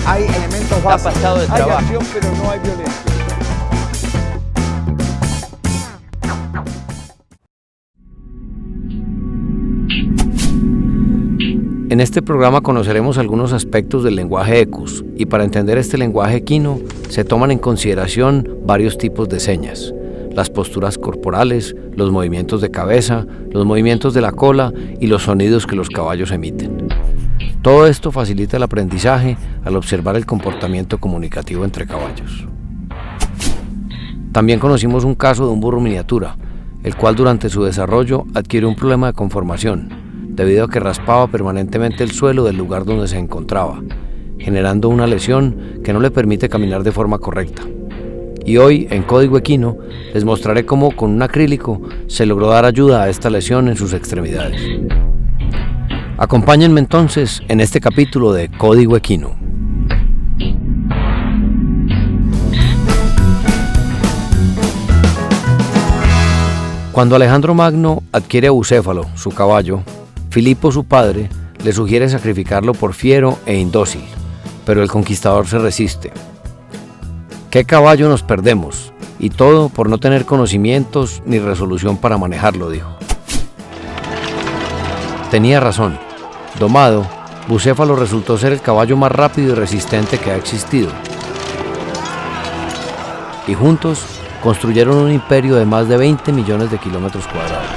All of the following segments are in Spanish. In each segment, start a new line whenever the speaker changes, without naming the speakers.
Hay elementos
Está
básicos.
pasado de
Hay
trabajo.
acción, pero no hay violencia.
En este programa conoceremos algunos aspectos del lenguaje ECUS y para entender este lenguaje equino se toman en consideración varios tipos de señas, las posturas corporales, los movimientos de cabeza, los movimientos de la cola y los sonidos que los caballos emiten. Todo esto facilita el aprendizaje al observar el comportamiento comunicativo entre caballos. También conocimos un caso de un burro miniatura, el cual durante su desarrollo adquiere un problema de conformación, debido a que raspaba permanentemente el suelo del lugar donde se encontraba, generando una lesión que no le permite caminar de forma correcta. Y hoy, en Código Equino, les mostraré cómo con un acrílico se logró dar ayuda a esta lesión en sus extremidades. Acompáñenme entonces en este capítulo de Código Equino. Cuando Alejandro Magno adquiere a Bucéfalo, su caballo, Filipo, su padre, le sugiere sacrificarlo por fiero e indócil, pero el conquistador se resiste. ¿Qué caballo nos perdemos? Y todo por no tener conocimientos ni resolución para manejarlo, dijo. Tenía razón. Domado, Bucéfalo resultó ser el caballo más rápido y resistente que ha existido. Y juntos construyeron un imperio de más de 20 millones de kilómetros cuadrados.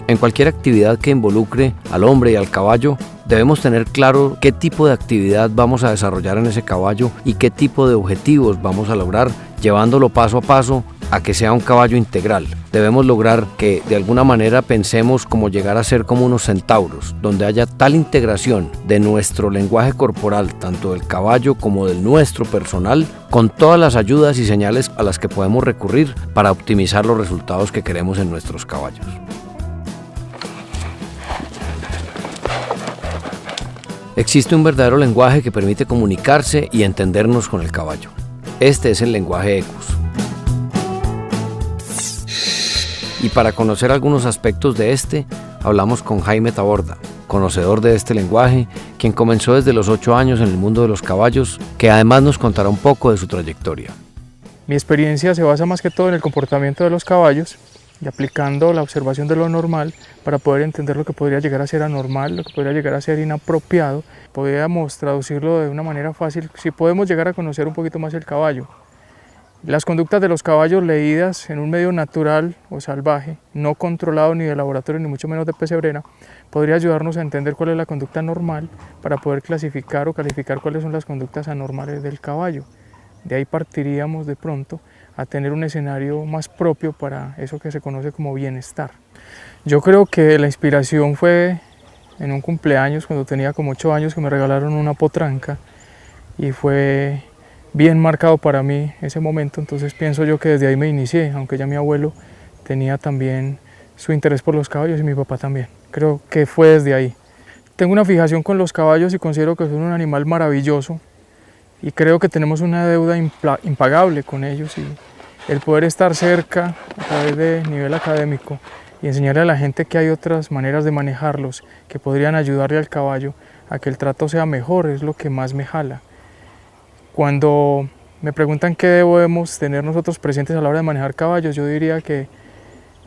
En cualquier actividad que involucre al hombre y al caballo, debemos tener claro qué tipo de actividad vamos a desarrollar en ese caballo y qué tipo de objetivos vamos a lograr llevándolo paso a paso a que sea un caballo integral. Debemos lograr que de alguna manera pensemos como llegar a ser como unos centauros, donde haya tal integración de nuestro lenguaje corporal, tanto del caballo como del nuestro personal, con todas las ayudas y señales a las que podemos recurrir para optimizar los resultados que queremos en nuestros caballos. Existe un verdadero lenguaje que permite comunicarse y entendernos con el caballo. Este es el lenguaje ECUS. Y para conocer algunos aspectos de este, hablamos con Jaime Taborda, conocedor de este lenguaje, quien comenzó desde los 8 años en el mundo de los caballos, que además nos contará un poco de su trayectoria.
Mi experiencia se basa más que todo en el comportamiento de los caballos y aplicando la observación de lo normal para poder entender lo que podría llegar a ser anormal, lo que podría llegar a ser inapropiado. Podríamos traducirlo de una manera fácil si podemos llegar a conocer un poquito más el caballo. Las conductas de los caballos leídas en un medio natural o salvaje, no controlado ni de laboratorio ni mucho menos de pesebrera, podría ayudarnos a entender cuál es la conducta normal para poder clasificar o calificar cuáles son las conductas anormales del caballo. De ahí partiríamos de pronto a tener un escenario más propio para eso que se conoce como bienestar. Yo creo que la inspiración fue en un cumpleaños cuando tenía como 8 años que me regalaron una potranca y fue bien marcado para mí ese momento, entonces pienso yo que desde ahí me inicié, aunque ya mi abuelo tenía también su interés por los caballos y mi papá también. Creo que fue desde ahí. Tengo una fijación con los caballos y considero que son un animal maravilloso y creo que tenemos una deuda impagable con ellos y el poder estar cerca a través de nivel académico y enseñarle a la gente que hay otras maneras de manejarlos que podrían ayudarle al caballo a que el trato sea mejor es lo que más me jala. Cuando me preguntan qué debemos tener nosotros presentes a la hora de manejar caballos, yo diría que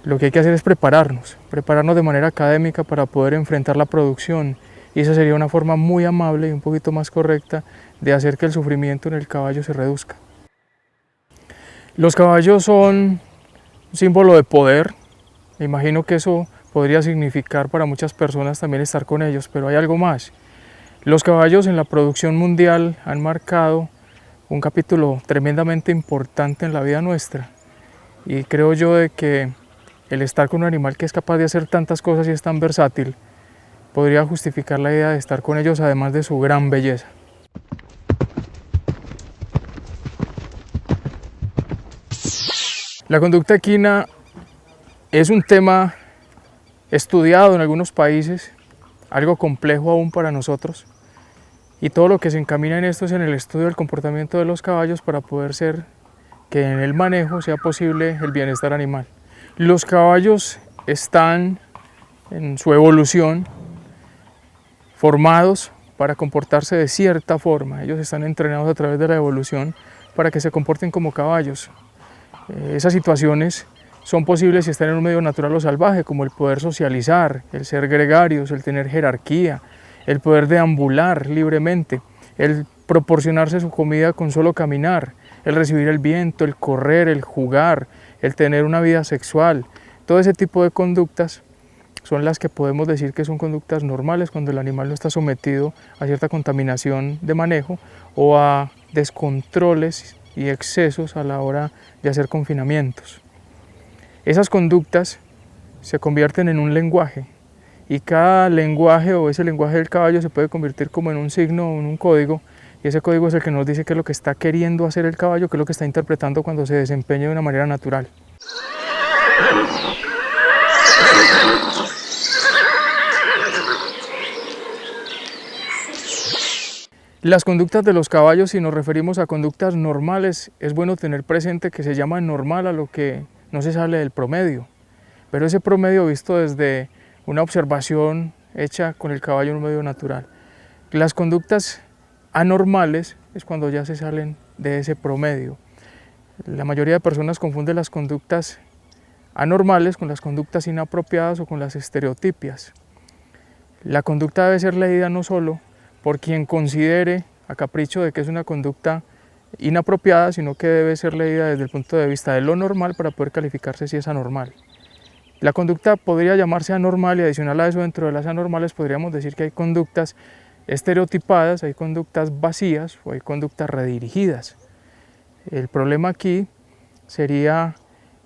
lo que hay que hacer es prepararnos de manera académica para poder enfrentar la producción y esa sería una forma muy amable y un poquito más correcta de hacer que el sufrimiento en el caballo se reduzca. Los caballos son un símbolo de poder, me imagino que eso podría significar para muchas personas también estar con ellos, pero hay algo más. Los caballos en la producción mundial han marcado un capítulo tremendamente importante en la vida nuestra y creo yo de que el estar con un animal que es capaz de hacer tantas cosas y es tan versátil podría justificar la idea de estar con ellos además de su gran belleza. La conducta equina es un tema estudiado en algunos países, algo complejo aún para nosotros, y todo lo que se encamina en esto es en el estudio del comportamiento de los caballos para poder ser que en el manejo sea posible el bienestar animal. Los caballos están en su evolución formados para comportarse de cierta forma. Ellos están entrenados a través de la evolución para que se comporten como caballos. Esas situaciones son posibles si están en un medio natural o salvaje, como el poder socializar, el ser gregarios, el tener jerarquía, el poder deambular libremente, el proporcionarse su comida con solo caminar, el recibir el viento, el correr, el jugar, el tener una vida sexual. Todo ese tipo de conductas son las que podemos decir que son conductas normales cuando el animal no está sometido a cierta contaminación de manejo o a descontroles y excesos a la hora de hacer confinamientos. Esas conductas se convierten en un lenguaje y cada lenguaje o ese lenguaje del caballo se puede convertir como en un signo o en un código, y ese código es el que nos dice qué es lo que está queriendo hacer el caballo, qué es lo que está interpretando cuando se desempeña de una manera natural. Las conductas de los caballos, si nos referimos a conductas normales, es bueno tener presente que se llama normal a lo que no se sale del promedio, pero ese promedio visto desde una observación hecha con el caballo en un medio natural. Las conductas anormales es cuando ya se salen de ese promedio. La mayoría de personas confunden las conductas anormales con las conductas inapropiadas o con las estereotipias. La conducta debe ser leída no solo por quien considere a capricho de que es una conducta inapropiada, sino que debe ser leída desde el punto de vista de lo normal para poder calificarse si es anormal. La conducta podría llamarse anormal y adicional a eso, dentro de las anormales podríamos decir que hay conductas estereotipadas, hay conductas vacías o hay conductas redirigidas. El problema aquí sería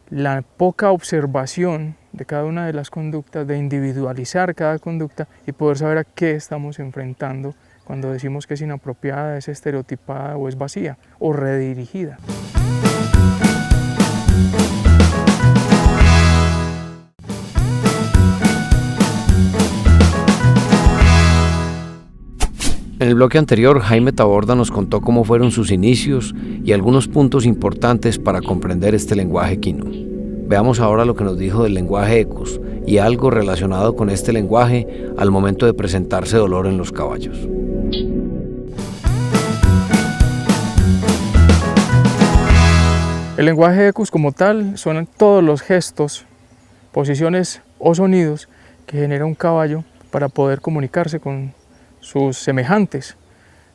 la poca observación de cada una de las conductas, de individualizar cada conducta y poder saber a qué estamos enfrentando cuando decimos que es inapropiada, es estereotipada o es vacía o redirigida.
En el bloque anterior, Jaime Taborda nos contó cómo fueron sus inicios y algunos puntos importantes para comprender este lenguaje equino. Veamos ahora lo que nos dijo del lenguaje equus y algo relacionado con este lenguaje al momento de presentarse dolor en los caballos.
El lenguaje equus como tal son todos los gestos, posiciones o sonidos que genera un caballo para poder comunicarse con sus semejantes.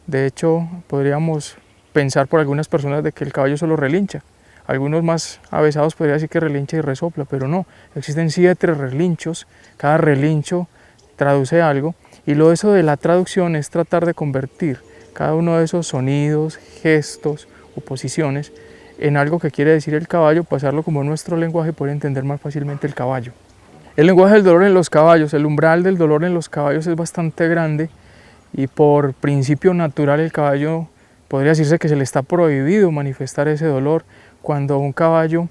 De hecho, podríamos pensar por algunas personas de que el caballo solo relincha. Algunos más avesados podrían decir que relincha y resopla, pero no. Existen 7 relinchos, cada relincho traduce algo, y lo eso de la traducción es tratar de convertir cada uno de esos sonidos, gestos o posiciones en algo que quiere decir el caballo, pasarlo como nuestro lenguaje y poder entender más fácilmente el caballo. El lenguaje del dolor en los caballos, el umbral del dolor en los caballos es bastante grande, y por principio natural el caballo podría decirse que se le está prohibido manifestar ese dolor cuando un caballo,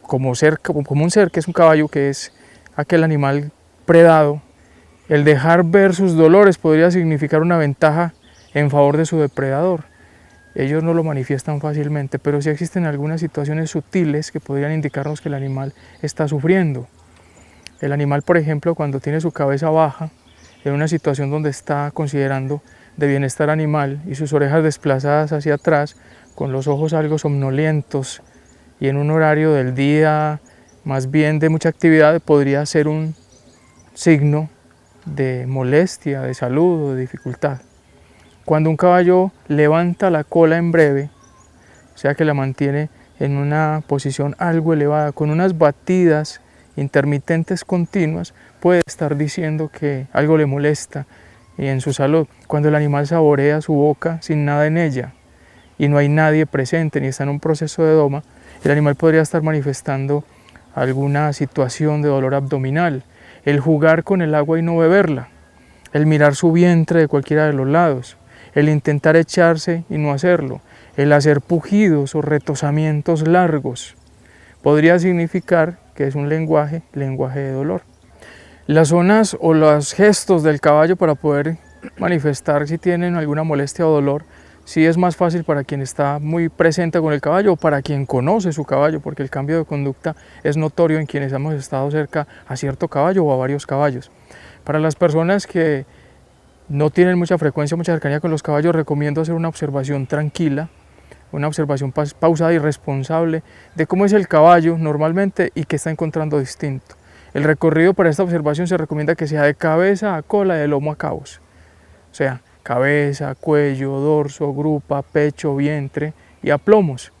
como un ser que es un caballo, que es aquel animal predado, el dejar ver sus dolores podría significar una ventaja en favor de su depredador. Ellos no lo manifiestan fácilmente, pero sí existen algunas situaciones sutiles que podrían indicarnos que el animal está sufriendo. El animal, por ejemplo, cuando tiene su cabeza baja, en una situación donde está considerando de bienestar animal y sus orejas desplazadas hacia atrás, con los ojos algo somnolientos y en un horario del día más bien de mucha actividad, podría ser un signo de molestia, de salud o de dificultad. Cuando un caballo levanta la cola en breve, o sea que la mantiene en una posición algo elevada, con unas batidas intermitentes continuas, puede estar diciendo que algo le molesta y en su salud. Cuando el animal saborea su boca sin nada en ella y no hay nadie presente ni está en un proceso de doma, el animal podría estar manifestando alguna situación de dolor abdominal. El jugar con el agua y no beberla, el mirar su vientre de cualquiera de los lados, el intentar echarse y no hacerlo, el hacer pujidos o retosamientos largos, podría significar que es un lenguaje de dolor. Las zonas o los gestos del caballo para poder manifestar si tienen alguna molestia o dolor, sí es más fácil para quien está muy presente con el caballo o para quien conoce su caballo, porque el cambio de conducta es notorio en quienes hemos estado cerca a cierto caballo o a varios caballos. Para las personas que no tienen mucha frecuencia, mucha cercanía con los caballos, recomiendo hacer una observación tranquila, una observación pausada y responsable de cómo es el caballo normalmente y qué está encontrando distinto. El recorrido para esta observación se recomienda que sea de cabeza a cola y de lomo a cabos. O sea, cabeza, cuello, dorso, grupa, pecho, vientre y aplomos.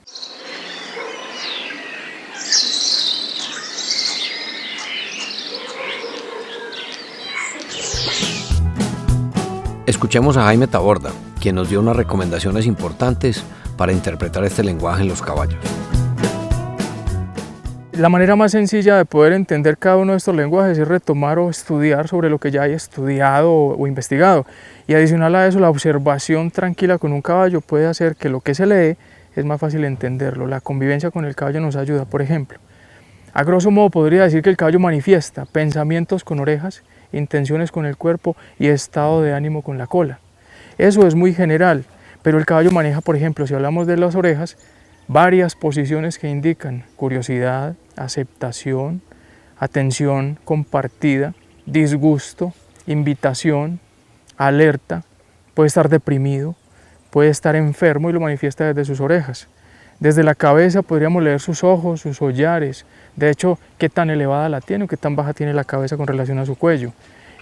Escuchemos a Jaime Taborda, quien nos dio unas recomendaciones importantes para interpretar este lenguaje en los caballos.
La manera más sencilla de poder entender cada uno de estos lenguajes es retomar o estudiar sobre lo que ya hay estudiado o investigado. Y adicional a eso, la observación tranquila con un caballo puede hacer que lo que se lee es más fácil entenderlo. La convivencia con el caballo nos ayuda. Por ejemplo, a grosso modo podría decir que el caballo manifiesta pensamientos con orejas, intenciones con el cuerpo y estado de ánimo con la cola. Eso es muy general, pero el caballo maneja, por ejemplo, si hablamos de las orejas, varias posiciones que indican curiosidad, aceptación, atención compartida, disgusto, invitación, alerta, puede estar deprimido, puede estar enfermo y lo manifiesta desde sus orejas. Desde la cabeza podríamos leer sus ojos, sus hollares, de hecho, qué tan elevada la tiene o qué tan baja tiene la cabeza con relación a su cuello.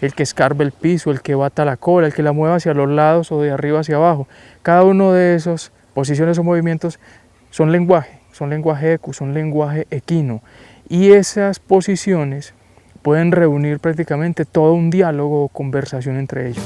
El que escarba el piso, el que bata la cola, el que la mueva hacia los lados o de arriba hacia abajo. Cada uno de esas posiciones o movimientos son lenguaje ecu, son lenguaje equino. Y esas posiciones pueden reunir prácticamente todo un diálogo o conversación entre ellos.